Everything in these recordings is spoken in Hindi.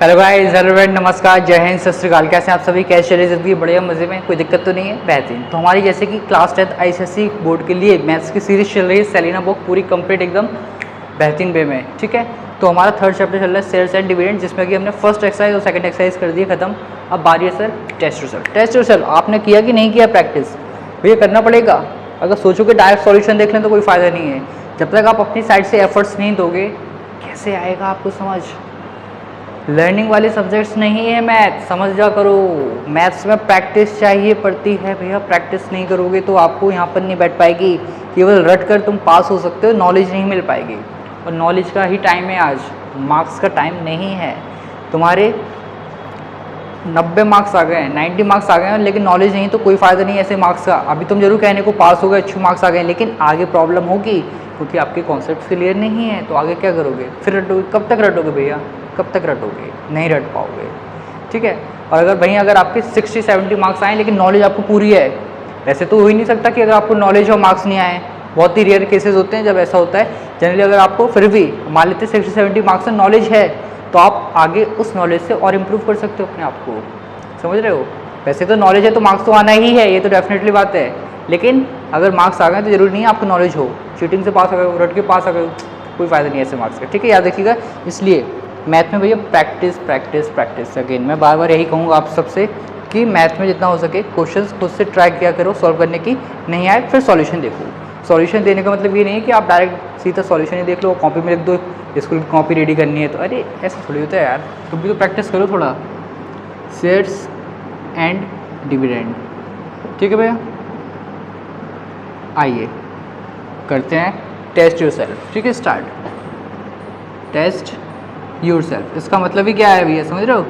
हेलो गाइस, हेलो फ्रेंड, नमस्कार, जय हिंद, सत श्री अकाल। कैसे हैं आप सभी? कैसे चल रही ज़िंदगी? बढ़िया, मज़े में, कोई दिक्कत तो नहीं है? बेहतरीन। तो हमारी जैसे कि क्लास 10 आईसीएसई बोर्ड के लिए मैथ्स की सीरीज चल रही है, सेलिना बुक पूरी कंप्लीट एकदम बेहतरीन वे में, ठीक है। तो हमारा थर्ड चैप्टर चल रहा है शेयर्स एंड डिविडेंड, जिसमें कि हमने फर्स्ट एक्सरसाइज और सेकंड एक्सरसाइज कर दी खत्म। अब बारी है sir test result. Test result आपने किया कि नहीं किया प्रैक्टिस? भैया करना पड़ेगा। अगर सोचो कि डायरेक्ट सॉल्यूशन देख लें तो कोई फ़ायदा नहीं है। जब तक आप अपनी साइड से एफर्ट्स नहीं दोगे कैसे आएगा आपको समझ? लर्निंग वाले सब्जेक्ट्स नहीं है मैथ, समझ जा करो। मैथ्स में प्रैक्टिस चाहिए पड़ती है भैया। प्रैक्टिस नहीं करोगे तो आपको यहाँ पर नहीं बैठ पाएगी। केवल रट कर तुम पास हो सकते हो, नॉलेज नहीं मिल पाएगी। और नॉलेज का ही टाइम है आज, मार्क्स का टाइम नहीं है। तुम्हारे 90 मार्क्स आ गए हैं, 90 मार्क्स आ गए हैं, लेकिन नॉलेज नहीं तो कोई फ़ायदा नहीं है ऐसे मार्क्स का। अभी तुम जरूर कहने को पास हो गए, अच्छे मार्क्स आ गए, लेकिन आगे प्रॉब्लम होगी क्योंकि आपके कॉन्सेप्ट क्लियर नहीं है। तो आगे क्या करोगे? फिर रटोगे। कब तक रटोगे भैया? कब तक रटोगे? नहीं रट पाओगे, ठीक है। और अगर भैया अगर आपके 60-70 मार्क्स आए लेकिन नॉलेज आपको पूरी है, वैसे तो हो ही नहीं सकता कि अगर आपको नॉलेज और मार्क्स नहीं आए। बहुत ही रेयर केसेस होते हैं जब ऐसा होता है। जनरली अगर आपको फिर भी मान लेते 60-70 मार्क्स से नॉलेज है तो आप आगे उस नॉलेज से और इम्प्रूव कर सकते हो अपने आप को, समझ रहे हो। वैसे तो नॉलेज है तो मार्क्स तो आना ही है, ये तो डेफिनेटली बात है। लेकिन अगर मार्क्स आ गए तो जरूरी नहीं है आपको नॉलेज हो। चीटिंग से पास आ गए, रट के पास आ गए, कोई फ़ायदा नहीं है ऐसे मार्क्स का, ठीक है। याद रखिएगा। इसलिए मैथ में भैया प्रैक्टिस प्रैक्टिस प्रैक्टिस। अगेन मैं बार बार यही कहूँगा आप सबसे कि मैथ में जितना हो सके क्वेश्चंस खुद से ट्राई किया करो सॉल्व करने की। नहीं आए फिर सॉल्यूशन देखो। सॉल्यूशन देने का मतलब ये नहीं है कि आप डायरेक्ट सीधा सॉल्यूशन ही देख लो, कॉपी में लिख दो, स्कूल की कॉपी रेडी करनी है तो। अरे ऐसा थोड़ी होता है यार, तुम भी तो प्रैक्टिस करो थोड़ा। शेयर्स एंड डिविडेंड, ठीक है भैया। आइए करते हैं टेस्ट योरसेल्फ, ठीक है। स्टार्ट। टेस्ट योरसेल्फ, इसका मतलब ही क्या है भैया, समझ रहे हो?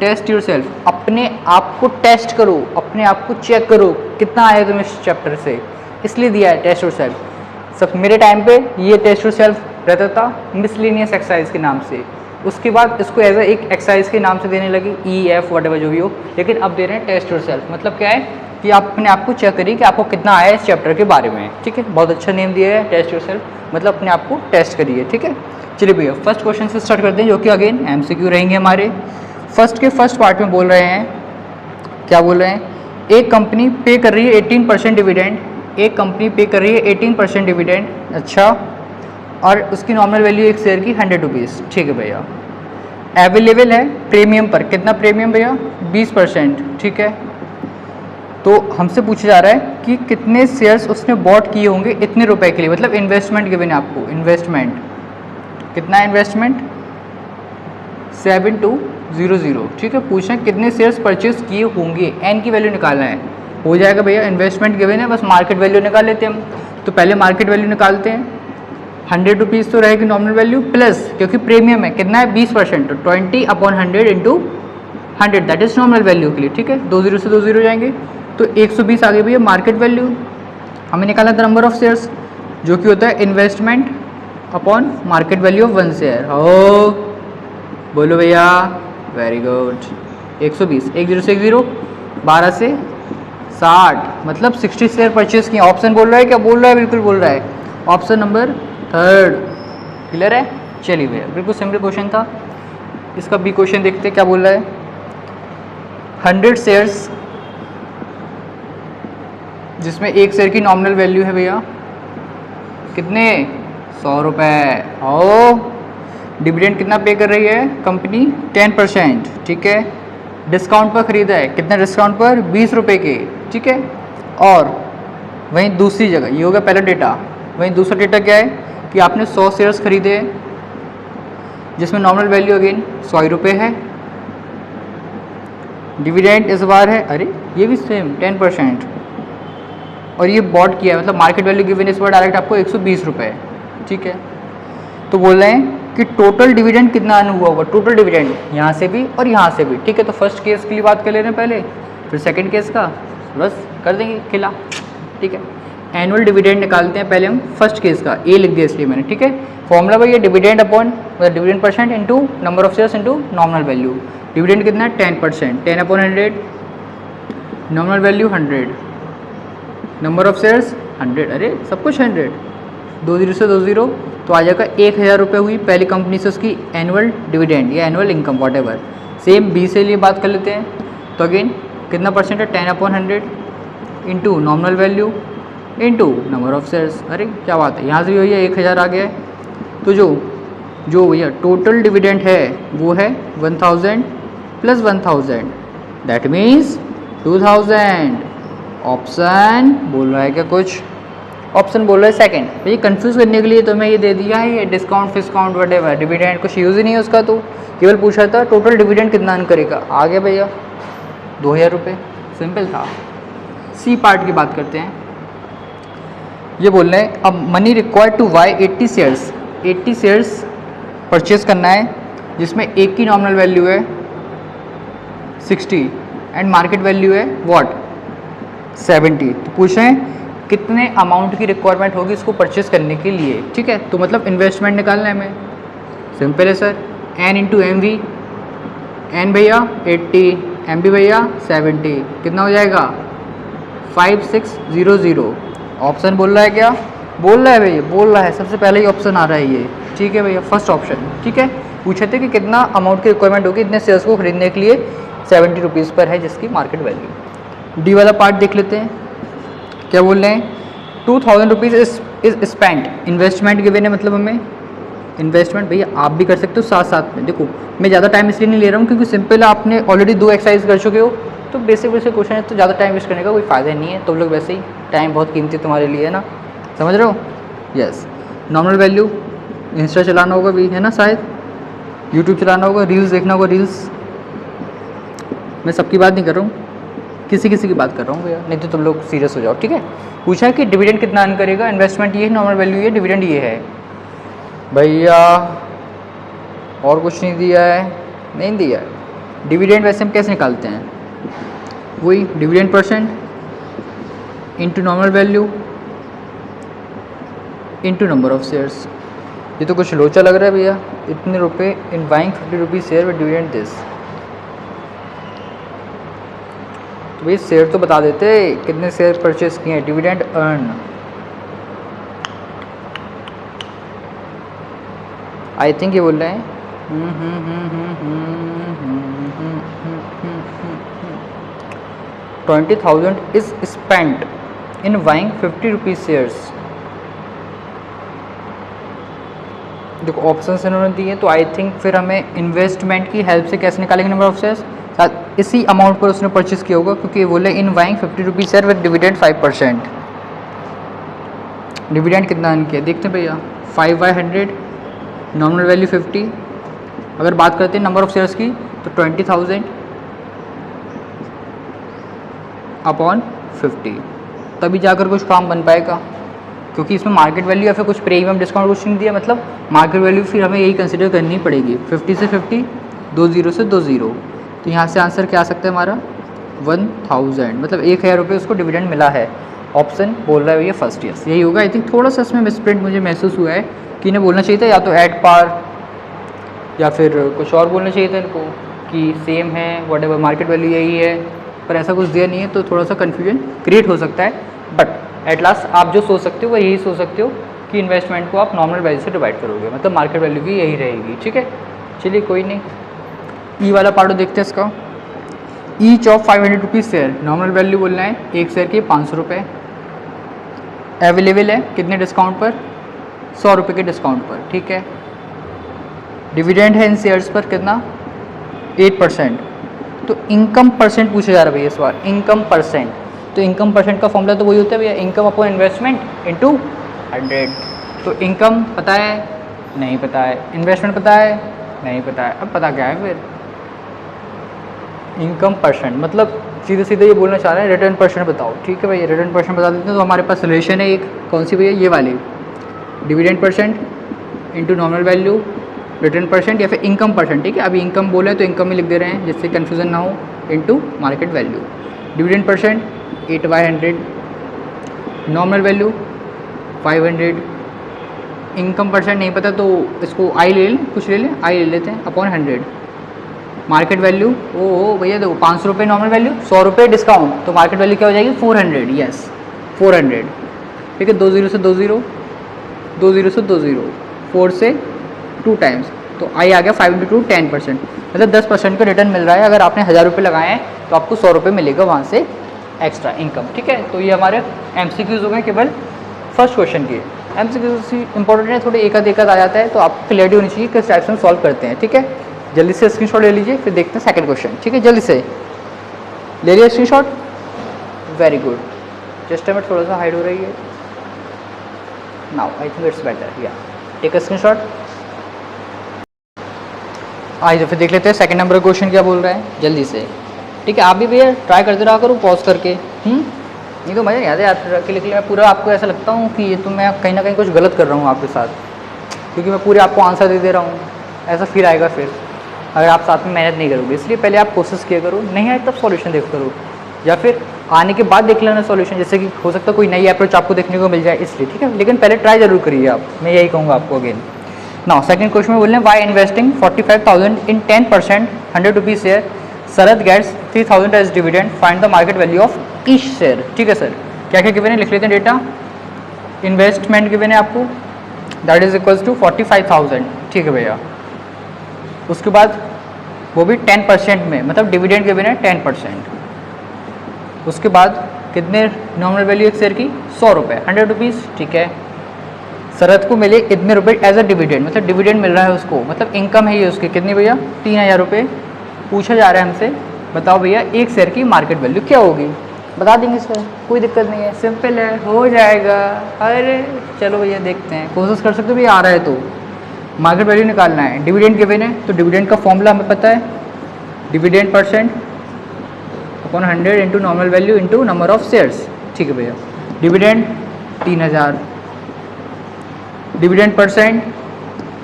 टेस्ट योरसेल्फ, अपने आप को टेस्ट करो, अपने आप को चेक करो कितना आया तुम इस चैप्टर से, इसलिए दिया है टेस्ट योरसेल्फ। सब मेरे टाइम पे ये टेस्ट योरसेल्फ रहता था मिसलेनियस एक्सरसाइज के नाम से। उसके बाद इसको एज एक एक्सरसाइज के नाम से देने लगी, ई एफ वट जो भी हो, लेकिन अब दे रहे हैं टेस्ट योरसेल्फ। मतलब क्या है कि आप अपने आप को चेक करिए कि आपको कितना आया इस चैप्टर के बारे में, ठीक है। बहुत अच्छा नेम दिया है टेस्ट योरसेल्फ, मतलब अपने आप को टेस्ट करिए, ठीक है। चलिए भैया फर्स्ट क्वेश्चन से स्टार्ट करते हैं, जो कि अगेन एमसीक्यू रहेंगे हमारे। फर्स्ट के फर्स्ट पार्ट में बोल रहे हैं, क्या बोल रहे हैं? एक कंपनी पे कर रही है 18% डिविडेंड। एक कंपनी पे कर रही है 18% डिविडेंड, अच्छा। और उसकी नॉमिनल वैल्यू एक शेयर की 100 रुपीज़, ठीक है भैया। अवेलेबल है प्रीमियम पर, कितना प्रीमियम भैया? 20%, ठीक है। तो हमसे पूछा जा रहा है कि कितने शेयर्स उसने बॉट किए होंगे इतने रुपए के लिए, मतलब इन्वेस्टमेंट गिवन है आपको। इन्वेस्टमेंट कितना है? इन्वेस्टमेंट 7200, ठीक है। पूछ रहे हैं कितने शेयर्स परचेज किए होंगे, एन की वैल्यू निकालना है। हो जाएगा भैया, इन्वेस्टमेंट गिवन है, बस मार्केट वैल्यू निकाल लेते हैं हम। तो पहले मार्केट वैल्यू निकालते हैं। 100 रुपीज़ तो रहेगी नॉमिनल वैल्यू, प्लस क्योंकि प्रीमियम है कितना है? 20%, तो 20/100 into 100, that is nominal value के लिए, ठीक है। 2 0 से 2 0 जाएंगे तो 120 आ गई भैया मार्केट वैल्यू। हमें निकालना था नंबर ऑफ शेयर्स, जो कि होता है investment upon market value of 1 share. ओ बोलो भैया, वेरी गुड। 120, 1 0 से 1 0, 12 से 60, मतलब 60 शेयर परचेज किए। ऑप्शन बोल रहा है, क्या बोल रहा है? बिल्कुल बोल रहा है, ऑप्शन नंबर 3। क्लियर है? चलिए भैया, बिल्कुल सिंपल क्वेश्चन था। इसका बी क्वेश्चन देखते हैं क्या बोल रहा है। 100 शेयर्स, जिसमें एक शेयर की नॉमिनल वैल्यू है भैया कितने? 100 रुपये। और डिविडेंड कितना पे कर रही है कंपनी? 10%, ठीक है। डिस्काउंट पर खरीदा है, कितने डिस्काउंट पर? 20 रुपये के, ठीक है। और वहीं दूसरी जगह, ये होगा पहला डेटा। वहीं दूसरा डेटा क्या है कि आपने 100 शेयर्स खरीदे जिसमें नॉमिनल वैल्यू अगेन 100 रुपये है। डिविडेंड इस बार है, अरे ये भी सेम 10%, और ये बॉट किया है, मतलब मार्केट वैल्यू गिवन इस बार डायरेक्ट आपको 120 रुपये, ठीक है। तो बोल रहे हैं कि टोटल डिविडेंड कितना अर्न हुआ होगा? टोटल डिविडेंड यहाँ से भी और यहाँ से भी, ठीक है। तो फर्स्ट केस के लिए बात कर ले रहे हैं पहले, फिर सेकंड केस का बस कर देंगे खिला, ठीक है। एनुअल डिविडेंड निकालते हैं पहले हम फर्स्ट केस का, ए लिख दिया इसलिए मैंने, ठीक है। फॉर्मूला भाई ये dividend upon dividend percent into number of shares into nominal value. Dividend कितना है? 10%, 10/100, nominal value 100, number of shares 100, अरे सब कुछ 100, 2 जीरो से 2 जीरो, तो आ जाएगा 1000 रुपये हुई पहली कंपनी से उसकी एनुअल डिविडेंड या annual income whatever. Same B से लिए बात कर लेते हैं, तो अगेन कितना परसेंट है 10/100 into nominal value into number of shares. अरे क्या बात है, यहाँ से भी भैया 1000 आ गया है। तो जो भैया टोटल डिविडेंड है वो है 1000 प्लस 1000, दैट मीन्स 2000। ऑप्शन बोल रहा है क्या कुछ? ऑप्शन बोल रहा है सेकंड। भैया कंफ्यूज करने के लिए तो मैं ये दे दिया है, ये डिस्काउंट फिस्काउंट वटेवर, डिविडेंड कुछ यूज़ ही नहीं है उसका, तो केवल पूछा था टोटल डिविडेंड कितना अर्न करेगा। आ गया भैया 2000 रुपये, सिंपल था। सी पार्ट की बात करते हैं। ये बोल रहे हैं अब money required to buy 80 shares, 80 shares purchase करना है जिसमें एक की नॉमिनल वैल्यू है 60 एंड मार्केट वैल्यू है व्हाट 70। तो पूछ रहे हैं कितने अमाउंट की रिक्वायरमेंट होगी इसको परचेज करने के लिए। ठीक है, तो मतलब इन्वेस्टमेंट निकालना है हमें, सिंपल है sir. N into M V, N भैया 80, एम बी भैया 70, कितना हो जाएगा 5600। ऑप्शन बोल रहा है क्या? बोल रहा है भैया, बोल रहा है, सबसे पहले ही ऑप्शन आ रहा है ये। ठीक है भैया, फर्स्ट ऑप्शन। ठीक है, पूछे थे कि कितना अमाउंट की रिक्वायरमेंट होगी इतने शेयर्स को खरीदने के लिए, 70 रुपीज़ पर है जिसकी मार्केट वैल्यू। डी वाला पार्ट देख लेते हैं, क्या बोल रहे हैं 2000 rupees is spend, investment given है, मतलब हमें इन्वेस्टमेंट भैया आप भी कर सकते हो साथ साथ में। देखो मैं ज़्यादा टाइम इसलिए नहीं ले रहा हूँ क्योंकि सिंपल आपने ऑलरेडी 2 एक्सरसाइज कर चुके हो, तो बेसिक क्वेश्चन है, तो ज़्यादा टाइम वेस्ट करने का कोई फ़ायदा नहीं है। तो लोग वैसे ही टाइम बहुत कीमती तुम्हारे लिए है ना, समझ रहे हो? यस। नॉमिनल वैल्यू, इंस्टा चलाना होगा भी है ना, शायद यूट्यूब चलाना होगा, रील्स देखना होगा, रील्स। मैं सबकी बात नहीं कर रहा हूँ, किसी किसी की बात कर रहा हूँ भैया, नहीं तो तुम लोग सीरियस हो जाओ। ठीक है, पूछा है कि डिविडेंड कितना अर्न करेगा, इन्वेस्टमेंट ये है, नॉमिनल वैल्यू ये, डिविडेंड ये है भैया, और कुछ नहीं दिया है, नहीं दिया है। डिविडेंड वैसे हम कैसे निकालते हैं, वही dividend percent into nominal value into number of shares. ये तो कुछ लोचा लग रहा है भैया, इतने रुपए in buying 50 rupees share with dividend this. तो भाई शेयर तो बता देते कितने शेयर परचेज किए हैं, डिविडेंड अर्न। आई थिंक ये बोल रहे हैं 20,000 is spent in buying 50 rupees shares. देखो ऑप्शन इन्होंने दिए, तो आई थिंक फिर हमें इन्वेस्टमेंट की हेल्प से कैसे निकालेंगे नंबर ऑफ शेयर्स, इसी अमाउंट पर उसने परचेज किया होगा, क्योंकि बोले in buying 50 rupees share with dividend 5%। Dividend कितना अर्न किया देखते हैं भैया, 5/100, नॉमिनल वैल्यू 50। अगर बात करते हैं नंबर ऑफ शेयर्स की तो 20,000 अपॉन 50, तभी जाकर कुछ काम बन पाएगा, क्योंकि इसमें मार्केट वैल्यू या फिर कुछ प्रीमियम डिस्काउंट कुछ नहीं दिया, मतलब मार्केट वैल्यू फिर हमें यही कंसिडर करनी पड़ेगी। 50 से 50, 2 जीरो से 2 जीरो, तो यहाँ से आंसर क्या आ सकता है हमारा 1000, मतलब 1000 रुपये उसको डिविडेंड मिला है। ऑप्शन बोल रहा है भैया फर्स्ट ईयर यही होगा। आई थिंक थोड़ा सा इसमें मिसप्रिंट मुझे महसूस हुआ है कि इन्हें बोलना चाहिए था या तो एट पार या फिर कुछ और बोलना चाहिए था इनको कि सेम है व्हाटएवर मार्केट वैल्यू यही है, पर ऐसा कुछ दिया नहीं है, तो थोड़ा सा कन्फ्यूजन क्रिएट हो सकता है। बट एट लास्ट आप जो सोच सकते हो वो यही सोच सकते हो कि इन्वेस्टमेंट को आप नॉमिनल वैल्यू से डिवाइड करोगे, मतलब मार्केट वैल्यू भी यही रहेगी। ठीक है, चलिए कोई नहीं। ई वाला पार्ट देखते हैं इसका। Each of 500 rupees share, nominal value बोलना है एक शेयर के 500 रुपये, अवेलेबल है कितने डिस्काउंट पर, 100 रुपये के डिस्काउंट पर। ठीक है, डिविडेंड है इन शेयर्स पर कितना 8%। तो इनकम परसेंट पूछा जा रहा है भैया इस बार, इनकम परसेंट। तो इनकम परसेंट का फॉर्मूला तो वही होता है भैया, इनकम अपॉन इन्वेस्टमेंट इनटू 100। तो इनकम पता है, नहीं पता है, इन्वेस्टमेंट पता है, नहीं पता है, अब पता क्या है फिर इनकम परसेंट, मतलब सीधे सीधे ये बोलना चाह रहे हैं रिटर्न परसेंट बताओ। ठीक है भैया, रिटर्न परसेंट बता देते हैं। तो हमारे पास रिलेशन है एक, कौन सी भैया, ये वाली, dividend percent into nominal value return percent या फिर इनकम परसेंट। ठीक है, अभी इनकम बोले तो इनकम ही लिख दे रहे हैं जिससे कन्फ्यूजन ना हो, into market value. Dividend percent 8/100, nominal value 500, income percent नहीं पता तो इसको आई ले लें, कुछ ले लें, आई ले लेते हैं अपॉन 100। मार्केट वैल्यू ओ भैया देखो 500 रुपये नॉमिनल वैल्यू, 100 रुपये डिस्काउंट, तो मार्केट वैल्यू क्या हो जाएगी 400, यस 400। ठीक है, 2 जीरो से 2 जीरो, 2 0 से 2 0, 4 से 2 टाइम्स, तो आई आ गया 5 इंटू 2 10%, मतलब 10% का रिटर्न मिल रहा है। अगर आपने 1000 रुपये लगाए हैं तो आपको 100 रुपये मिलेगा वहाँ से एक्स्ट्रा इनकम, ठीक है। तो ये हमारे MCQs हो गए केवल फर्स्ट क्वेश्चन की। MCQs इंपॉर्टेंट है, थोड़े एक आध आ जाता है, तो आपको क्लियरिटी होनी चाहिए किस टाइप से सॉल्व करते हैं, ठीक है। जल्दी से स्क्रीनशॉट ले लीजिए, फिर देखते हैं सेकंड क्वेश्चन, ठीक है। जल्दी से ले लिया screenshot, very good. Just minute, थोड़ा सा हाइड हो रही है now, I think it's better, या टेक अ स्क्रीनशॉट। आइए फिर देख लेते हैं सेकंड नंबर क्वेश्चन क्या बोल रहा है, जल्दी से, ठीक है। आप भी भैया ट्राई करते रहा करो पॉज करके, नहीं तो मज़ा नहीं आता यार अकेले मैं पूरा आपको ऐसा लगता हूँ कि ये तो मैं कहीं ना कहीं कुछ गलत कर रहा हूँ आपके साथ, क्योंकि मैं पूरे आपको आंसर दे रहा हूँ, ऐसा फील आएगा फिर अगर आप साथ में मेहनत नहीं करोगे। इसलिए पहले आप कोशिश किया करो, नहीं आए तब सॉल्यूशन देख करो, या फिर आने के बाद देख लेना सॉल्यूशन, जैसे कि हो सकता है कोई नई अप्रोच आपको देखने को मिल जाए इसलिए, ठीक है। लेकिन पहले ट्राई जरूर करिए आप, मैं यही कहूँगा आपको अगेन। नाउ सेकंड क्वेश्चन में बोल रहे हैं by investing 45,000 in 10% 100 rupees share, Sharad gets 3,000 as dividend, find the market value of each share, ठीक है सर। क्या क्या गिवन है लिख लेते हैं डेटा। इन्वेस्टमेंट गिवन है आपको, दैट इज इक्वल्स टू 45,000, ठीक है भैया। उसके बाद वो भी 10% में, मतलब डिविडेंड गिवन है 10%। उसके बाद कितने नॉमिनल वैल्यू एक शेयर की 100 रुपये, 100 रुपीज़, ठीक है। शरद को मिले इतने रुपए एज अ डिविडेंड, मतलब डिविडेंड मिल रहा है उसको, मतलब इनकम है ये उसकी, कितनी भैया 3,000 रुपये। पूछा जा रहा है हमसे, बताओ भैया एक शेयर की मार्केट वैल्यू क्या होगी। बता देंगे सर, कोई दिक्कत नहीं है, सिंपल है, हो जाएगा। अरे चलो भैया देखते हैं, कोशिश कर सकते हो भैया, आ रहा है तो मार्केट वैल्यू निकालना है। डिविडेंड गिवन है तो डिविडेंड का फॉर्मूला हमें पता है, dividend percent upon 100 into nominal value into number of shares, ठीक है भैया। Dividend 3,000, dividend percent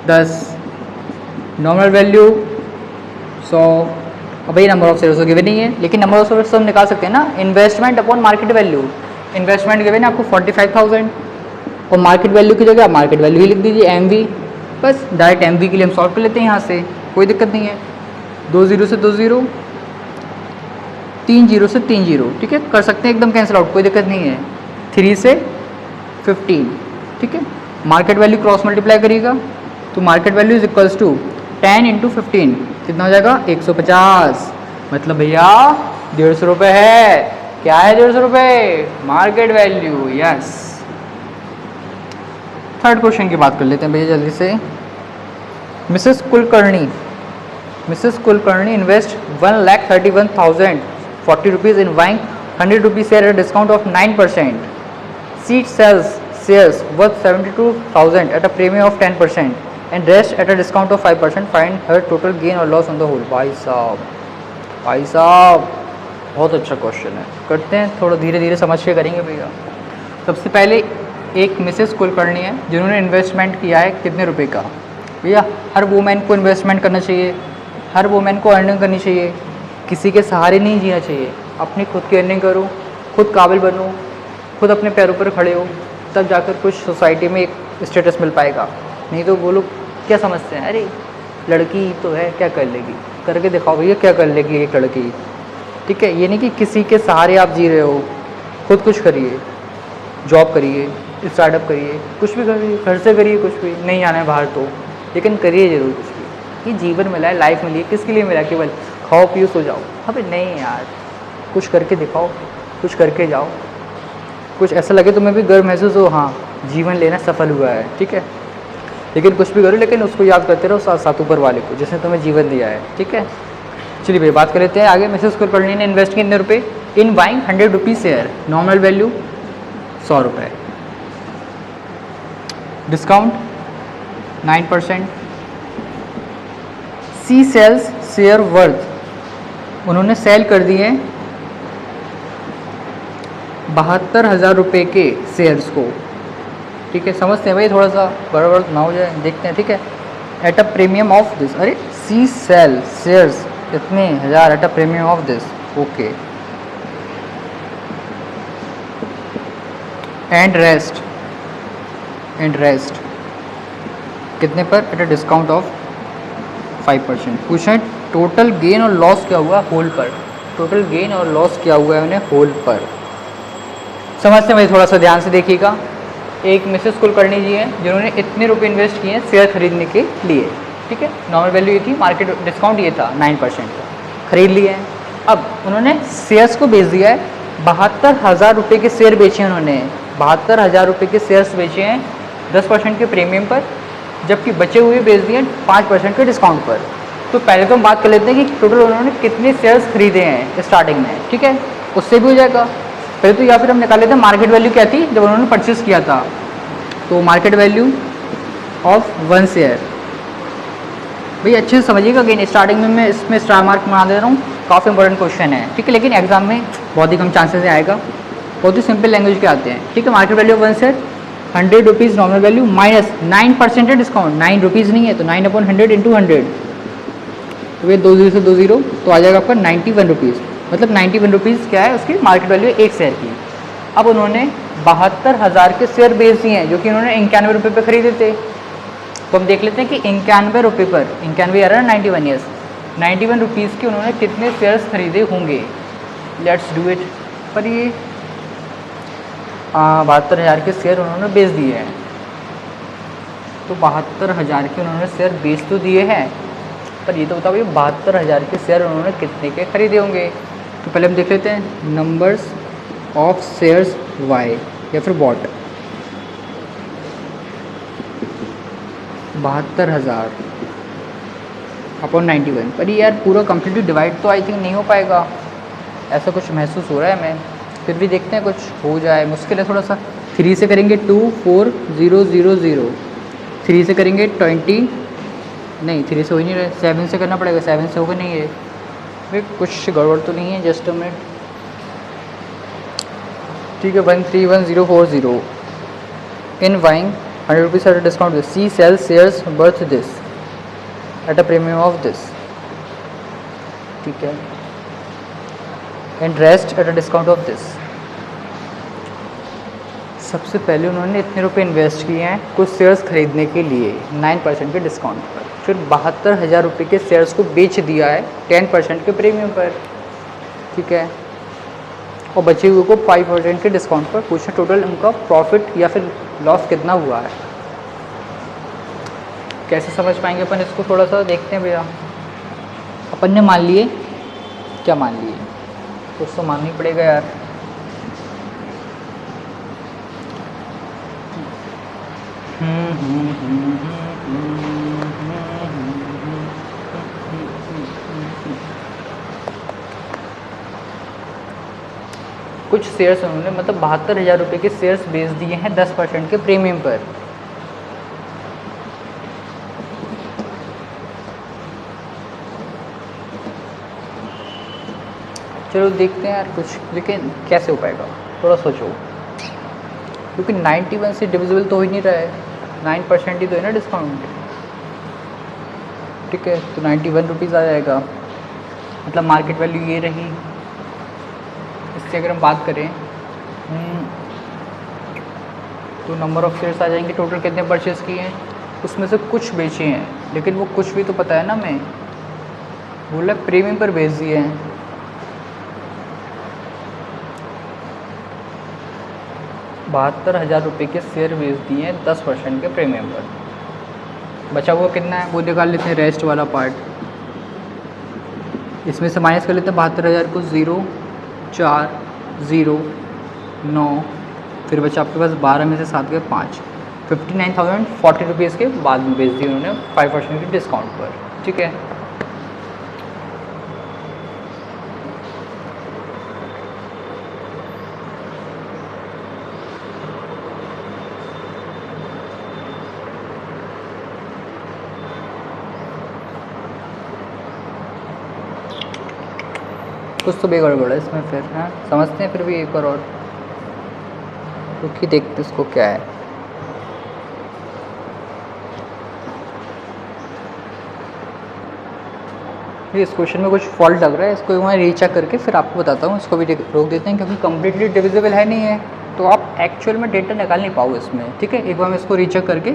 10, nominal value 100। अब भाई नंबर ऑफ शेयर्स तो गिवन नहीं है, लेकिन नंबर ऑफ शेयर्स तो हम निकाल सकते हैं ना। Investment upon market value, investment given है आपको 45,000 और मार्केट वैल्यू की जगह मार्केट वैल्यू ही लिख दीजिए MV, बस डायरेक्ट MV के लिए हम सॉल्व कर लेते हैं यहाँ से, कोई दिक्कत नहीं है। 2 0 से 2 0, 3 0 से 3 0, ठीक है, कर सकते हैं एकदम कैंसिल आउट, कोई दिक्कत नहीं है। 3 से 15, ठीक है। मार्केट वैल्यू क्रॉस मल्टीप्लाई करिएगा तो market value is equals to 10 into 15, कितना हो जाएगा 150, मतलब भैया 150 रुपये है। क्या है 150 रुपये? Market value, yes. Third question की बात कर लेते हैं भैया जल्दी से। Mrs Kulkarni invest 1,31,000 40 rupees in buying 100 rupees share at discount of 9%. She sells shares worth 72,000 at a premium of 10% and rest at a discount of 5%. Find her total gain or loss on the whole. भाई साहब बहुत अच्छा क्वेश्चन है, करते हैं, थोड़ा धीरे धीरे समझ के करेंगे भैया। सबसे पहले एक मिसेस कुलकर्णी है जिन्होंने इन्वेस्टमेंट किया है कितने रुपए का। भैया हर वुमेन को इन्वेस्टमेंट करना चाहिए, हर वुमेन को अर्निंग करनी चाहिए, किसी के सहारे नहीं जीना चाहिए। अपनी खुद की अर्निंग करो, खुद काबिल बनो, खुद अपने पैरों पर खड़े हो, तब जाकर कुछ सोसाइटी में एक स्टेटस मिल पाएगा। नहीं तो वो लोग क्या समझते हैं, अरे लड़की तो है क्या कर लेगी, करके दिखाओ भैया क्या कर लेगी एक लड़की, ठीक है। ये नहीं कि किसी के सहारे आप जी रहे हो, खुद कुछ करिए, जॉब करिए, स्टार्टअप करिए, कुछ भी करिए, घर से करिए, कुछ भी नहीं आना है बाहर तो, लेकिन करिए ज़रूर कुछ भी। ये जीवन मिला है, लाइफ मिली है, किसके लिए मिला? केवल खाओ पियो सो जाओ? अबे नहीं यार, कुछ करके दिखाओ, कुछ करके जाओ, कुछ ऐसा लगे तुम्हें भी गर्व महसूस हो, हाँ जीवन लेना सफल हुआ है, ठीक है। लेकिन कुछ भी करो, लेकिन उसको याद करते रहो साथ साथ ऊपर वाले को जिसने तुम्हें जीवन दिया है, ठीक है। चलिए भैया बात कर लेते हैं आगे। मिसेस कुलकर्णी ने इन्वेस्ट कितने रुपए इन buying 100 rupees share, normal value 100 रुपये, डिस्काउंट 9%। सी सेल्स शेयर वर्थ, उन्होंने सेल कर दिए 72,000 रुपये के शेयर्स को, ठीक है। समझते हैं भाई, थोड़ा सा गड़बड़ ना हो जाए, देखते हैं, ठीक है। Eight a premium of this, अरे सी सेल शेयर्स इतने हज़ार eight a premium of this, okay. And rest कितने पर? Eight a discount of 5%। पूछें टोटल गेन और लॉस क्या हुआ होल पर, टोटल गेन और लॉस क्या हुआ है उन्हें होल पर। समझते हैं भाई, थोड़ा सा ध्यान से देखिएगा। एक मिसेस कुलकर्णी जी हैं जिन्होंने इतने रुपए इन्वेस्ट किए हैं शेयर खरीदने के लिए, ठीक है। नॉर्मल वैल्यू ये थी, मार्केट डिस्काउंट ये था 9% का, खरीद लिए हैं। अब उन्होंने शेयर्स को बेच दिया है, 72,000 रुपये के शेयर बेचे हैं उन्होंने, 72,000 रुपये के शेयर्स बेचे हैं 10% के प्रीमियम पर, जबकि बचे हुए बेच दिए 5% के डिस्काउंट पर। तो पहले तो हम बात कर लेते हैं कि टोटल उन्होंने कितने शेयर्स खरीदे हैं स्टार्टिंग में, ठीक है, उससे भी हो जाएगा। पहले तो या फिर हम निकाल लेते हैं मार्केट वैल्यू क्या थी जब उन्होंने परचेस किया था। तो मार्केट वैल्यू ऑफ 1 शेयर, भाई अच्छे से समझिएगा कि स्टार्टिंग में मैं इसमें स्टार मार्क बना दे रहा हूँ, काफ़ी इंपॉर्टेंट क्वेश्चन है, ठीक है, लेकिन एग्जाम में बहुत ही कम चांसेस आएगा, बहुत ही सिंपल लैंग्वेज के आते हैं, ठीक है। Market value of 1 share 100 rupees normal value minus 9% है डिस्काउंट, 9 रुपीज़ नहीं है तो 9/100 इंटू 100, तो ये 2 0 से 2 0 तो आ जाएगा आपका 91 रुपीज़, मतलब 91 रुपीज़ क्या है उसकी मार्केट वैल्यू एक शेयर की। अब उन्होंने 72,000 के शेयर बेच दिए हैं जो कि उन्होंने 91 रुपये पर खरीदे थे। तो हम देख लेते हैं कि 91 रुपये पर, 91 आ रहा है 91, यस, 91 रुपीज़ के उन्होंने कितने शेयर्स खरीदे होंगे। Let's do it. पर ये 72,000 के शेयर उन्होंने बेच दिए हैं, तो 72,000 के उन्होंने शेयर बेच तो दिए हैं, पर ये तो बताओ ये 72,000 के शेयर उन्होंने कितने के खरीदे होंगे। तो पहले हम देख लेते हैं नंबर्स ऑफ शेयर्स वाई या फिर बॉट। 72,000 अपॉन 91, पर ये यार पूरा कम्प्लीटली डिवाइड तो आई थिंक नहीं हो पाएगा, ऐसा कुछ महसूस हो रहा है हमें, फिर भी देखते हैं कुछ हो जाए, मुश्किल है थोड़ा सा। 3 से करेंगे 2 4 0 0 0, 3 से करेंगे 20, नहीं 3 से हो ही नहीं रहा, 7 से करना पड़ेगा, 7 से होगा नहीं है भाई, कुछ गड़बड़ तो नहीं है, जस्ट अ मिनट, ठीक है। 131040 in buying 100 rupees at a discount, see sell shares worth this at a premium of this, ठीक है, and rest at a discount of this. सबसे पहले उन्होंने इतने रुपए इन्वेस्ट किए हैं कुछ शेयर्स खरीदने के लिए 9% के डिस्काउंट पर, फिर 72,000 रुपये के शेयर्स को बेच दिया है 10% के प्रीमियम पर, ठीक है, और बचे हुए को 5% के डिस्काउंट पर। पूछे टोटल उनका प्रॉफिट या फिर लॉस कितना हुआ है। कैसे समझ पाएंगे अपन इसको, थोड़ा सा देखते हैं भैया। अपन ने मान लिए, क्या मान लिए, कुछ तो मानना ही पड़ेगा यार। कुछ शेयर्स उन्होंने मतलब 72,000 रुपये के शेयर्स बेच दिए हैं 10% के प्रीमियम पर। चलो देखते हैं यार कुछ, लेकिन कैसे हो पाएगा थोड़ा सोचो, क्योंकि 91 से डिविजिबल तो हो ही नहीं रहा है, 9% ही तो है ना डिस्काउंट, ठीक है, तो 91 रुपीज़ आ जाएगा, मतलब मार्केट वैल्यू ये रही। इससे अगर हम बात करें तो नंबर ऑफ शेयर्स आ जाएंगे, टोटल कितने परचेज़ किए हैं, उसमें से कुछ बेचे हैं, लेकिन वो कुछ भी तो पता है ना, मैं बोला प्रीमियम पर बेच दिए हैं। ₹72,000 रुपये के शेयर बेच दिए हैं 10% के प्रीमियम पर। बचा हुआ कितना है वो निकाल लेते हैं, रेस्ट वाला पार्ट। इसमें से माइनस कर लेते हैं 72,000 को, 0 4 0 9, फिर बचा आपके पास 12 में से 7 गए 5, 59,040 रुपीज़ के बाद में बेच दिए उन्होंने 5% के डिस्काउंट पर, ठीक है। कुछ तो बेगड़बड़ है इसमें, फिर हाँ समझते हैं फिर भी एक बार और, क्योंकि देखते इसको क्या है। इस क्वेश्चन में कुछ फॉल्ट लग रहा है, इसको मैं रीचेक करके फिर आपको बताता हूँ। इसको भी रोक देते हैं क्योंकि कम्प्लीटली डिविजिबल है नहीं है, तो आप एक्चुअल में डेटा निकाल नहीं पाओगे इसमें, ठीक है। एक बार मैं इसको रीचेक करके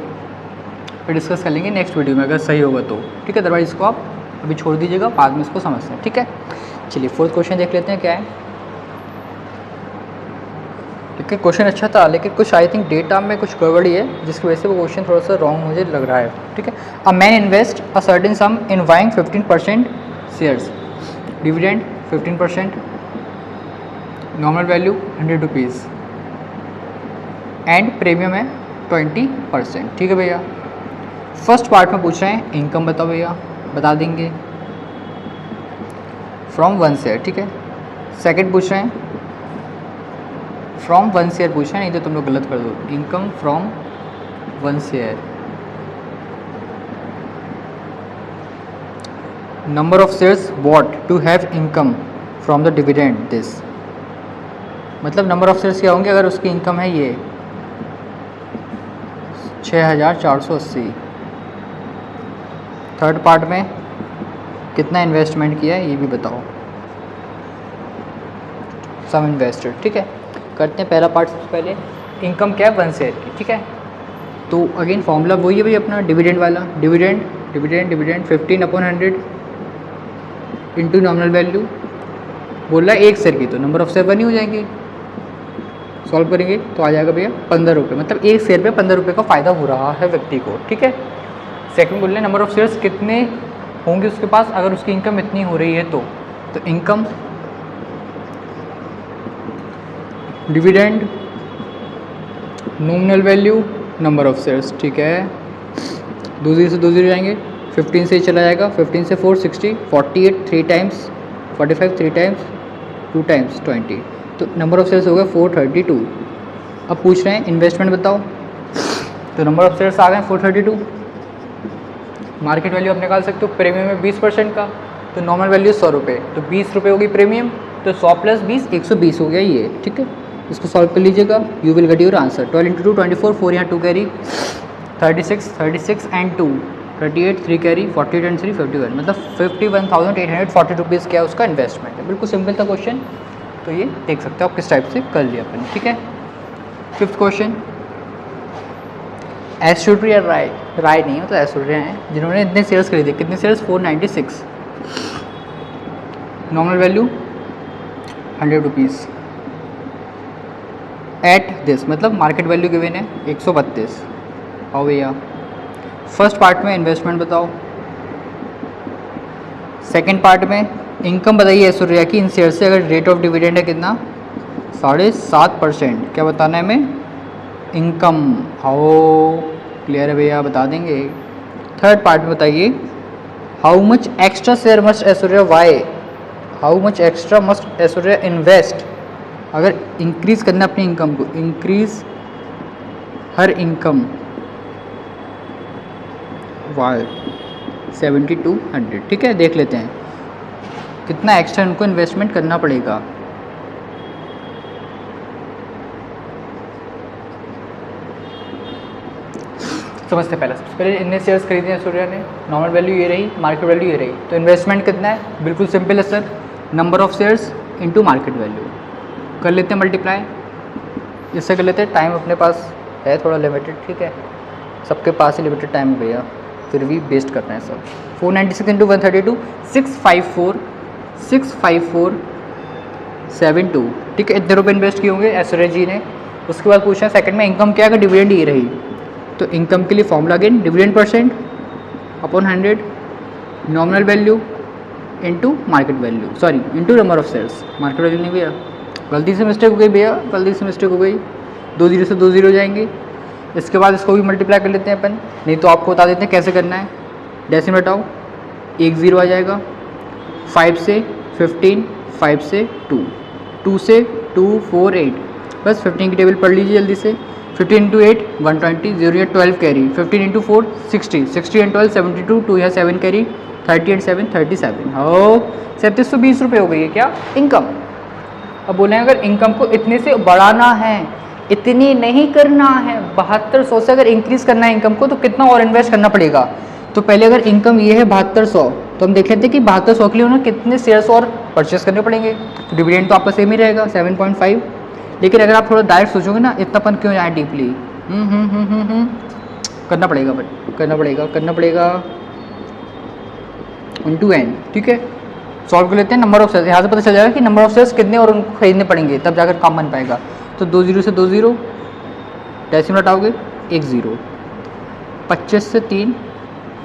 फिर डिस्कस कर लेंगे नेक्स्ट वीडियो में, अगर सही होगा तो, ठीक है, अदरवाइज इसको आप अभी छोड़ दीजिएगा, बाद में इसको समझते हैं, ठीक है। चलिए 4th क्वेश्चन देख लेते हैं क्या है। क्योंकि क्वेश्चन अच्छा था लेकिन कुछ आई थिंक डेटा में कुछ गड़बड़ी है जिसकी वजह से वो क्वेश्चन थोड़ा सा रॉन्ग मुझे लग रहा है। ठीक है, a man invest a certain some in buying 15% shares, dividend 15%, normal value 100 rupees and premium है 20%। ठीक है भैया, फर्स्ट पार्ट में पूछ रहे हैं इनकम बताओ भैया, बता देंगे फ्रॉम 1 शेयर। ठीक है, सेकंड पूछ रहे हैं फ्रॉम 1 शेयर पूछ रहे हैं, नहीं तो तुम लोग गलत कर दो, income from 1 share. Number of shares bought to have income from the dividend this, मतलब नंबर ऑफ शेयर्स क्या होंगे अगर उसकी इनकम है ये 6480। थर्ड पार्ट में कितना इन्वेस्टमेंट किया है ये भी बताओ, सम इन्वेस्टेड। ठीक है, करते हैं पहला पार्ट। सबसे पहले इनकम क्या है 1 शेयर की। ठीक है, तो अगेन फॉर्मूला वही है भाई अपना डिविडेंड वाला, डिविडेंड 15/100 इंटू नॉमिनल वैल्यू। बोल रहा है 1 शेयर की तो नंबर ऑफ शेयर 1 ही हो जाएंगे, सॉल्व करेंगे तो आ जाएगा भैया 15 रुपये, मतलब 1 शेयर पे 15 रुपये का फ़ायदा हो रहा है व्यक्ति को। ठीक है, सेकंड बोल रहे हैं नंबर ऑफ शेयर्स कितने होंगे उसके पास अगर उसकी इनकम इतनी हो रही है तो income dividend nominal value number of shares. ठीक है, 2 0 से 2 0 जाएंगे, 15 से चला जाएगा, 15 से 4 60, 48 3 टाइम्स, 45 3 टाइम्स, 2 टाइम्स 20, तो नंबर ऑफ शेयर्स हो गया 432। अब पूछ रहे हैं इन्वेस्टमेंट बताओ, तो नंबर ऑफ शेयर्स आ गए 432। मार्केट वैल्यू आप निकाल सकते हो, प्रीमियम है 20% का, तो नॉर्मल वैल्यू 100 रुपये, तो 20 रुपये होगी प्रीमियम, तो 100 + 20 120 हो गया ये। ठीक है, इसको सॉल्व कर लीजिएगा, you will get your answer. 12 × 2 24, 4 यहाँ 2 कैरी 36 एंड 2 38, 3 कैरी 48 एंड 3 51, मतलब 51,840 रुपीज़ क्या है उसका इन्वेस्टमेंट है। बिल्कुल सिंपल था क्वेश्चन, तो ये देख सकते हो आप किस टाइप से कर लिया अपन। ठीक है, फिफ्थ क्वेश्चन, ऐश्वर्या राय नहीं मतलब ऐश्वर्या हैं जिन्होंने इतने शेयर्स खरीदे, कितने shares 496, nominal value 100 rupees at this, मतलब मार्केट वैल्यू गिवन है 132। आओ भैया, फर्स्ट पार्ट में इन्वेस्टमेंट बताओ, सेकंड पार्ट में इनकम बताइए ऐश्वर्या की इन शेयर से, अगर रेट ऑफ डिविडेंड है कितना 7.5%, क्या बताना है हमें इनकम। आओ क्लियर है भैया, बता देंगे। थर्ड पार्ट में बताइए how much extra share must Aishwarya buy, how much extra must Aishwarya invest, अगर इंक्रीज़ करना अपनी इनकम को, इंक्रीज हर इनकम वाई 7200। ठीक है, देख लेते हैं कितना एक्स्ट्रा इनको इन्वेस्टमेंट करना पड़ेगा। समझते पहले, सबसे पहले इतने शेयर्स खरीदे हैं सूर्या ने, नॉर्मल वैल्यू ये रही, मार्केट वैल्यू ये रही, तो इन्वेस्टमेंट कितना है, बिल्कुल सिंपल है sir, number of shares into market value कर लेते हैं मल्टीप्लाई, इससे कर लेते हैं। टाइम अपने पास है थोड़ा लिमिटेड, ठीक है, सबके पास ही लिमिटेड टाइम है भैया, फिर भी वेस्ट करना है सब। 496 इंटू 132 65472, ठीक है, इतने रुपये इन्वेस्ट किए होंगे ऐश्वर्या जी ने। उसके बाद पूछना है सेकंड में इनकम क्या है, डिविडेंड ये रही, तो इनकम के लिए formula again dividend percent upon 100 nominal value into market value, sorry into number of shares, market value नहीं भैया, गलती से मिस्टेक हो गई भैया, गलती से मिस्टेक हो गई, 2 0 से 2 0 जाएंगे। इसके बाद इसको भी मल्टीप्लाई कर लेते हैं अपन, नहीं तो आपको बता देते हैं कैसे करना है। डेसिमल हटाओ, 1 0 आ जाएगा, 5 से 15, 5 से 2, 2 से 2 4 8, बस 15 की टेबल पढ़ लीजिए जल्दी से। 15 इंटू 8 120, 0 या 12 कैरी, 15 इंटू 4 60, 60 एंड 12 72, 2 या 7 कैरी, 30 एंड 7 37, हो 3720 रुपये हो गई है क्या इनकम। अब बोले अगर इनकम को इतने से बढ़ाना है, इतनी नहीं करना है, 7200 से अगर इंक्रीज़ करना है इनकम को, तो कितना और इन्वेस्ट करना पड़ेगा। तो पहले अगर इनकम ये है 7200, तो हम देख लेते हैं कि 7200 के लिए उन्हें कितने शेयर्स और परचेस करने पड़ेंगे। तो डिविडेंड तो आपका सेम ही रहेगा 7.5, लेकिन अगर आप थोड़ा डायरेक्ट सोचोगे ना, इतना अपन क्यों जाए डीपली, करना पड़ेगा, बट करना पड़ेगा इनटू n, ठीक है। सॉल्व कर लेते हैं, नंबर ऑफ शेयर्स यहाँ से पता चल जाएगा कि नंबर ऑफ शेयर्स कितने और उनको खरीदने पड़ेंगे, तब जाकर काम बन पाएगा। तो 2 जीरो से 2 जीरो, डेसिमल हटाओगे 1 जीरो, 25 से 3,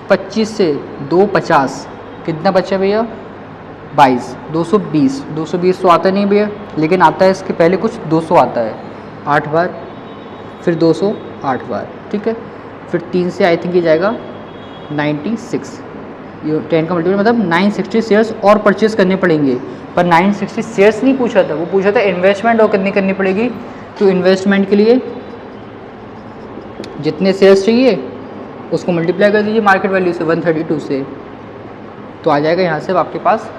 25 से 2 50, कितना बचा भैया 22, 220, 220 तो आता नहीं भैया, लेकिन आता है इसके पहले कुछ 200 आता है 8 बार, फिर 200 8 बार, ठीक है। फिर 3 से आई थिंक ये जाएगा 96, ये 10 का मल्टीपल मतलब 960 शेयर्स और परचेज करने पड़ेंगे। पर 960 शेयर्स नहीं पूछा था, वो पूछा था इन्वेस्टमेंट और कितनी करनी पड़ेगी। तो इन्वेस्टमेंट के लिए जितने शेयर्स चाहिए उसको मल्टीप्लाई कर दीजिए मार्केट वैल्यू से 132 से, तो आ जाएगा यहाँ से आपके पास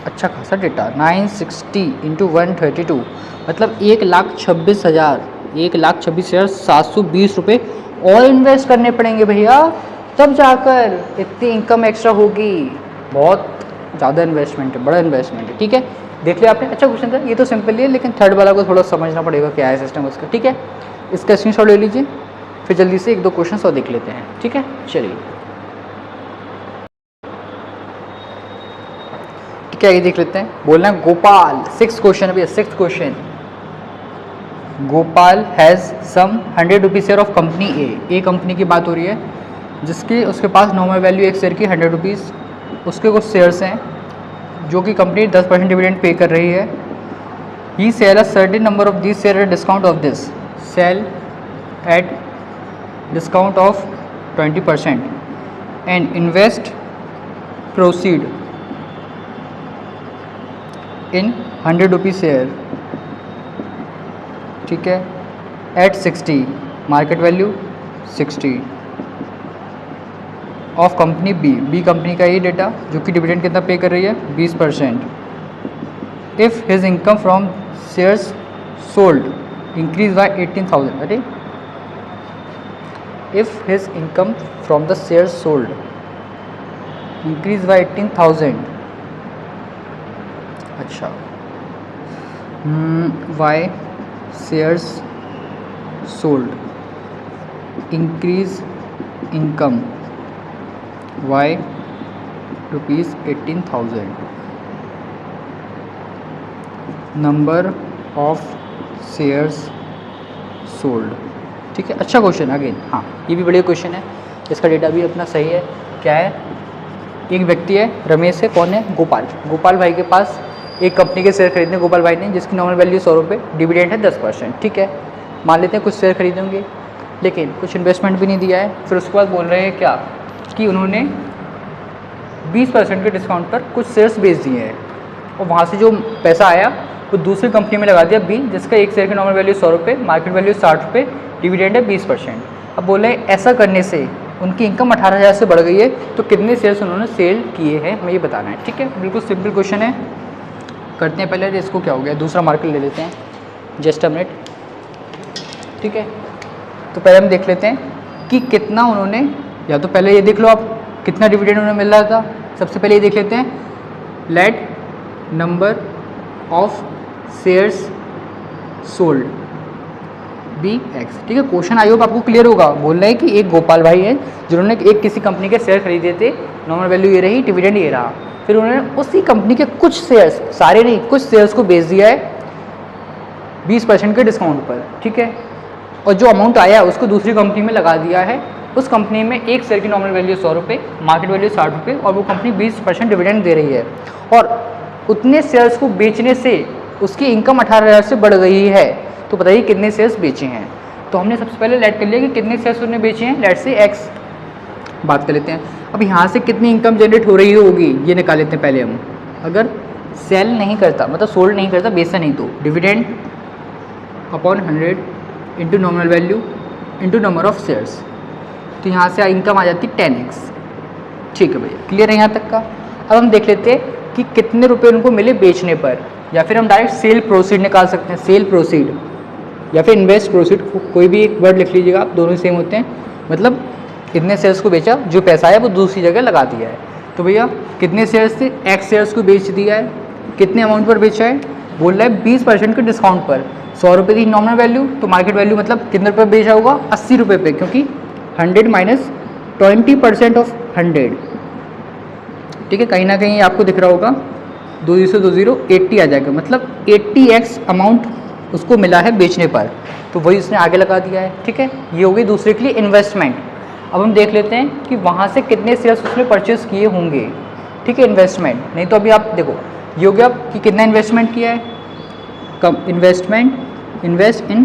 अच्छा खासा डेटा। 960 इंटू 132 मतलब 1,26,000, 1,26,000 शेयर 720 रुपये और इन्वेस्ट करने पड़ेंगे भैया, तब जाकर इतनी इनकम एक्स्ट्रा होगी। बहुत ज़्यादा इन्वेस्टमेंट है, बड़ा इन्वेस्टमेंट है, ठीक है। देख लिया आपने, अच्छा क्वेश्चन था ये तो सिंपल ही है, लेकिन थर्ड वाला को थोड़ा समझना पड़ेगा क्या है सिस्टम उसका, ठीक है। इसका स्क्रीनशॉट ले लीजिए, फिर जल्दी से 1-2 क्वेश्चन और देख लेते हैं, ठीक है। चलिए क्या ये देख लेते हैं, बोलना है गोपाल, 6th क्वेश्चन है भैया, 6th question. Gopal has some 100 rupees share of company A company की बात हो रही है, जिसकी उसके पास नॉर्मल वैल्यू एक शेयर की 100 रुपीज़, उसके कुछ शेयर्स हैं जो कि कंपनी 10% डिविडेंड पे कर रही है। He sell a certain number of this share at discount of this, sell at discount of 20% and invest proceed in 100 rupees share, ठीक है, at 60 market value 60 of company B company का ये डेटा जो कि डिविडेंड कितना पे कर रही है 20%। If his income from shares sold increase by 18,000, अरे if his income from the shares sold increase by 18,000, अच्छा Y shares sold increase income Y ₹18,000, number of shares sold, ठीक है। अच्छा क्वेश्चन अगेन, हाँ ये भी बढ़िया क्वेश्चन है, इसका डेटा भी अपना सही है। क्या है, एक व्यक्ति है रमेश है, कौन है गोपाल भाई के पास एक कंपनी के शेयर खरीदने गोपाल भाई ने, जिसकी नॉर्मल वैल्यू 100 रुपये, डिविडेंड है 10%, ठीक है। मान लेते हैं कुछ शेयर खरीदेंगे, लेकिन कुछ इन्वेस्टमेंट भी नहीं दिया है। फिर उसके बाद बोल रहे हैं क्या कि उन्होंने 20% के डिस्काउंट पर कुछ शेयर्स बेच दिए हैं, और वहाँ से जो पैसा आया वो दूसरी कंपनी में लगा दिया बी, जिसका एक शेयर की नॉर्मल वैल्यू 100 रुपये, मार्केट वैल्यू 60 रुपये, डिविडेंड है 20%। अब बोल रहे हैं ऐसा करने से उनकी इनकम 18,000 से बढ़ गई है, तो कितने शेयर्स उन्होंने सेल किए हैं हमें ये बताना है, ठीक है। बिल्कुल सिंपल क्वेश्चन है, करते हैं। पहले इसको क्या हो गया, दूसरा मार्कर ले लेते हैं, जस्ट अ मिनट, ठीक है। तो पहले हम देख लेते हैं कि कितना उन्होंने, या तो पहले ये देख लो आप कितना डिविडेंड उन्हें मिल रहा था। सबसे पहले ये देख लेते हैं, let number of shares sold be X, ठीक है। क्वेश्चन आई होप आपको क्लियर होगा। बोल रहे हैं कि एक गोपाल भाई है जिन्होंने एक किसी कंपनी के शेयर खरीदे थे, नॉर्मल वैल्यू ये रही, डिविडेंड ये रहा, फिर उन्होंने उसी कंपनी के कुछ शेयर्स, सारे नहीं कुछ शेयर्स को बेच दिया है 20% के डिस्काउंट पर, ठीक है। और जो अमाउंट आया है उसको दूसरी कंपनी में लगा दिया है। उस कंपनी में एक शेयर की नॉर्मल वैल्यू 100 रुपये, मार्केट वैल्यू 60 रुपये, और वो कंपनी 20% डिविडेंड दे रही है, और उतने शेयर्स को बेचने से उसकी इनकम 18,000 से बढ़ गई है। तो बताइए कितने शेयर्स बेचे हैं। तो हमने सबसे पहले लेट कर लिया कि कितने शेयर्स उन्होंने बेचे हैं, लेट से एक्स बात कर लेते हैं। अब यहाँ से कितनी इनकम जनरेट हो रही होगी ये निकाल लेते हैं पहले हम। अगर सेल नहीं करता, मतलब सोल्ड नहीं करता, बेचा नहीं, तो dividend upon 100 into nominal value into number of shares, तो यहाँ से इनकम आ जाती 10x, ठीक है भैया, क्लियर है यहाँ तक का। अब हम देख लेते हैं कि कितने रुपए उनको मिले बेचने पर, या फिर हम डायरेक्ट सेल प्रोसीड निकाल सकते हैं, सेल प्रोसीड या फिर इन्वेस्ट प्रोसीड, कोई भी एक वर्ड लिख लीजिएगा आप, दोनों सेम होते हैं। मतलब कितने शेयर्स को बेचा, जो पैसा आया वो दूसरी जगह लगा दिया है। तो भैया कितने शेयर्स थे, एक्स शेयर्स को बेच दिया है, कितने अमाउंट पर बेचा है, बोल रहा है 20% के डिस्काउंट पर। 100 रुपये की नॉमिनल वैल्यू, तो मार्केट वैल्यू मतलब कितने रुपये बेचा होगा, 80 रुपये पे, क्योंकि 100 माइनस 20% ऑफ 100, ठीक है। कहीं ना कहीं आपको दिख रहा होगा 2 से 2 0 80 आ जाएगा, मतलब 80x अमाउंट उसको मिला है बेचने पर, तो वही उसने आगे लगा दिया है। ठीक है, ये हो गई दूसरे के लिए इन्वेस्टमेंट। अब हम देख लेते हैं कि वहाँ से कितने शेयर्स उसने परचेज़ किए होंगे। ठीक है, इन्वेस्टमेंट, नहीं तो अभी आप देखो ये हो गया कि कितना इन्वेस्टमेंट किया है, इन्वेस्ट इन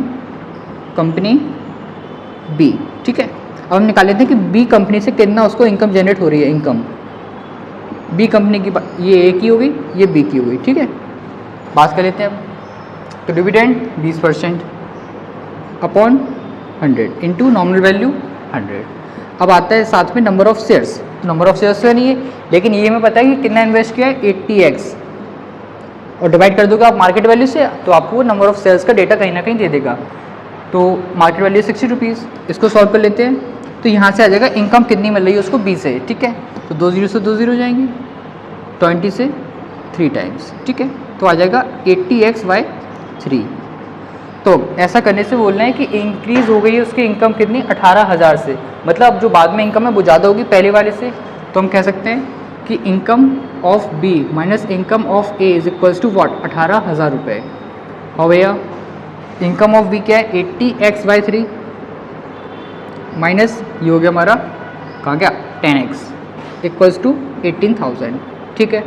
कंपनी बी। ठीक है, अब हम निकाल लेते हैं कि बी कंपनी से कितना उसको इनकम जनरेट हो रही है। इनकम बी कंपनी की, ये ए की होगी, ये बी की होगी। ठीक है, बात कर लेते हैं अब। तो dividend 20% upon 100 into nominal value 100। अब आता है साथ में नंबर ऑफ शेयर्स। तो नंबर ऑफ शेयर्स तो नहीं है, लेकिन ये हमें पता है कि कितना इन्वेस्ट किया है, 80x, और डिवाइड कर दोगे आप मार्केट वैल्यू से, तो आपको नंबर ऑफ शेयर्स का डेटा कहीं ना कहीं दे देगा। तो मार्केट वैल्यू 60 रुपीज़। इसको सॉल्व कर लेते हैं, तो यहाँ से आ जाएगा इनकम कितनी मिल रही है उसको 20 से। ठीक है, तो 2 0 से 2 0 हो जाएंगे, 20 से 3 टाइम्स। ठीक है, तो आ जाएगा 80x/3। तो ऐसा करने से बोलना है कि इंक्रीज़ हो गई है उसकी इनकम कितनी, 18,000 से। मतलब जो बाद में इनकम है वो ज़्यादा होगी पहले वाले से। तो हम कह सकते हैं कि income of B minus income of A is equals to what, 18,000 रुपये। और भैया इनकम ऑफ बी क्या है, 80x/3 माइनस ये हो गया हमारा कहाँ गया 10x इक्वल्स टू 18,000। ठीक है,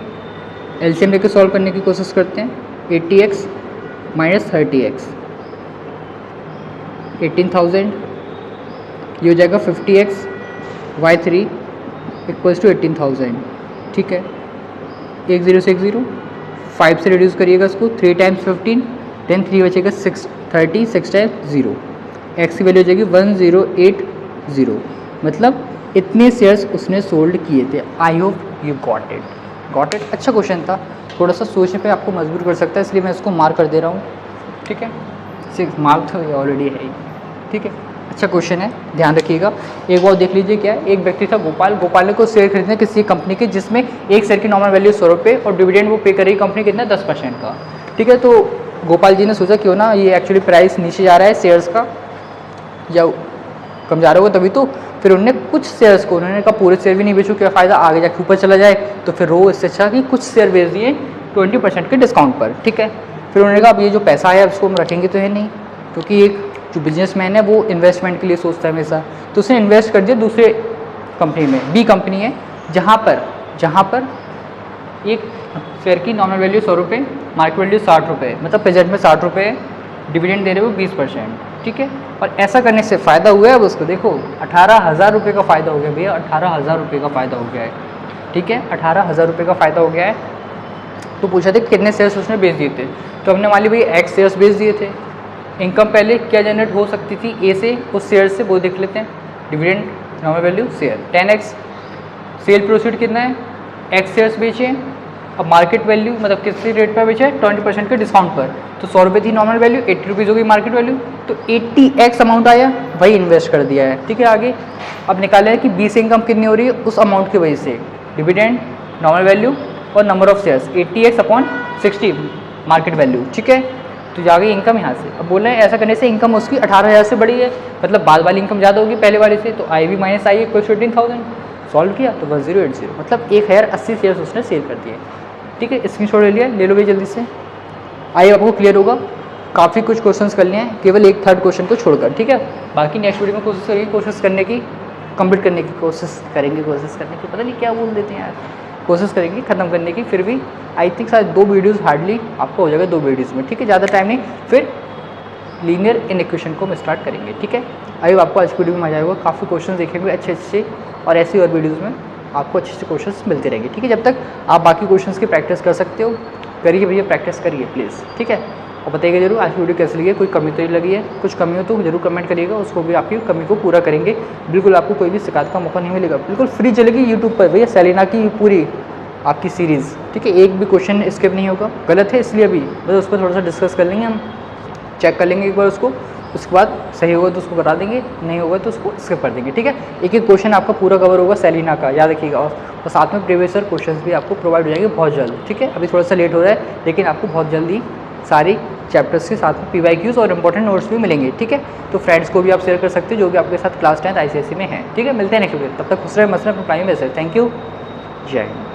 एलसीएम लेके सॉल्व करने की कोशिश करते हैं। 80x माइनस 30x 18,000, ये हो जाएगा 50x/3 इक्वल्स टू 18,000। ठीक है, 1 0 से 1 0, 5 से रिड्यूस करिएगा इसको, 3 टाइम्स 15, देन 3 बचेगा 6 30, 6 टाइम्स 0, एक्स की वैल्यू हो जाएगी 1080। मतलब इतने शेयर्स उसने सोल्ड किए थे। I hope you got it. अच्छा क्वेश्चन था, थोड़ा सा सोचने पे आपको मजबूर कर सकता है, इसलिए मैं इसको मार्क कर दे रहा हूँ। ठीक है, 6 मार्क तो ऑलरेडी है ही। ठीक है, अच्छा क्वेश्चन है, ध्यान रखिएगा। एक और देख लीजिए क्या है, एक व्यक्ति था गोपाल ने को शेयर खरीदने किसी कंपनी के जिसमें एक शेयर की नॉमिनल वैल्यू 100 रुपये और डिविडेंड वो पे करेगी कंपनी कितना 10% का। ठीक है, तो गोपाल जी ने सोचा क्यों ना ये एक्चुअली प्राइस नीचे जा रहा है शेयर्स का या कम जा रहा होगा तभी, तो फिर उन्होंने कुछ शेयर्स को, उन्होंने कहा पूरे शेयर भी नहीं बेचूँ, क्या फ़ायदा, आगे जाके ऊपर चला जाए, तो फिर वो इससे अच्छा कि कुछ शेयर बेच दिए 20% के डिस्काउंट पर। ठीक है, फिर उन्होंने कहा अब ये जो पैसा है उसको हम रखेंगे तो है नहीं, क्योंकि एक जो बिजनेसमैन है वो इन्वेस्टमेंट के लिए सोचता है हमेशा, तो उसने इन्वेस्ट कर दिया दूसरे कंपनी में, बी कंपनी है, जहाँ पर एक शेयर की नॉमिनल वैल्यू 100 रुपये, मार्केट वैल्यू 60 रुपये, मतलब प्रेजेंट में 60 रुपये, डिविडेंड दे रहे हो 20%। ठीक है, और ऐसा करने से फ़ायदा हुआ है अब उसको, देखो 18,000 रुपये का फ़ायदा हो गया भैया, 18,000 रुपये का फ़ायदा हो गया है। ठीक है, 18,000 रुपये का फ़ायदा हो गया है। तो पूछा था कितने शेयर्स उसने बेच दिए थे, तो हमने मान ली भाई एक्स शेयर्स बेच दिए थे। इनकम पहले क्या जनरेट हो सकती थी ए से, उस शेयर से, वो देख लेते हैं। Dividend nominal value share 10x, cell proceed कितना है, एक्स शेयर्स बेचे, अब मार्केट वैल्यू मतलब किस रेट पर बेचा है 20% के डिस्काउंट पर, तो 100 रुपये थी नॉमिनल वैल्यू, 80 रुपीज़ हो गई मार्केट वैल्यू, तो 80x अमाउंट आया, वही इन्वेस्ट कर दिया है। ठीक है, आगे अब निकाला है कि 20 इनकम कितनी हो रही है उस अमाउंट की वजह से, डिविडेंड नॉमिनल वैल्यू और number of shares 80x/60 market value. ठीक है, तो जा गई इनकम यहाँ से। अब बोल रहे हैं ऐसा करने से इनकम उसकी 18,000 से बढ़ी है, मतलब बाद वाली इनकम ज़्यादा होगी पहले वाले से, तो आई भी माइनस आई इक्वल 18,000। सॉल्व किया तो 1080, मतलब 1080 शेयर्स उसने सेल कर दिए। ठीक है, स्क्रीनशॉट ले लिया, ले लो भाई जल्दी से। आई आपको क्लियर होगा, काफ़ी कुछ क्वेश्चंस कर लिए हैं, केवल एक थर्ड क्वेश्चन को छोड़कर। ठीक है, बाकी नेक्स्ट वीडियो में कोशिश करेंगे, कोशिश करने की, कंप्लीट करने की कोशिश करेंगे, पता नहीं क्या बोल देते हैं यार, कोशिश करेंगे ख़त्म करने की। फिर भी आई थिंक शायद 2 वीडियोज़ हार्डली आपको हो जाएगा 2 वीडियोज़ में। ठीक है, ज़्यादा टाइम नहीं, फिर लीनियर इनइक्वेशन को हम स्टार्ट करेंगे। ठीक है, आई आपको आज की वीडियो में मजा आएगा, काफ़ी क्वेश्चन देखेंगे अच्छे, और ऐसी और वीडियोज़ में आपको अच्छे क्वेश्चंस मिलते रहेंगे। ठीक है, जब तक आप बाकी क्वेश्चंस की प्रैक्टिस कर सकते हो, करिए भैया, प्रैक्टिस करिए प्लीज़। ठीक है, और बताइएगा जरूर आज की वीडियो कैसी लगी है, कोई कमी तो नहीं लगी है, कुछ कमी हो तो जरूर कमेंट करिएगा, उसको भी आपकी कमी को पूरा करेंगे। बिल्कुल आपको कोई भी शिकायत का मौका नहीं मिलेगा, बिल्कुल फ्री चलेगी यूट्यूब पर भैया सेलिना की पूरी आपकी सीरीज़। ठीक है, एक भी क्वेश्चन स्किप नहीं होगा, गलत है इसलिए भी बस उस पर थोड़ा सा डिस्कस कर लेंगे, हम चेक कर लेंगे एक बार उसको, उसके बाद सही होगा तो उसको करा देंगे, नहीं होगा तो उसको स्किप कर देंगे। ठीक है, एक क्वेश्चन आपका पूरा कवर होगा सेलिना का, याद रखिएगा, और साथ में प्रीवियस ईयर क्वेश्चंस भी आपको प्रोवाइड हो जाएंगे बहुत जल्द। ठीक है, अभी थोड़ा सा लेट हो रहा है, लेकिन आपको बहुत जल्दी सारी चैप्टर्स के साथ में PYQs और इंपॉर्टेंट नोट्स भी मिलेंगे। ठीक है, तो फ्रेंड्स को भी आप शेयर कर सकते हो जो भी आपके साथ क्लास 10th ICSE में है। ठीक है, मिलते हैं नेक्स्ट वीडियो, तब तक खुश रहे, मस्त रहे, अपने प्राइम में से। थैंक यू, जय हिंद।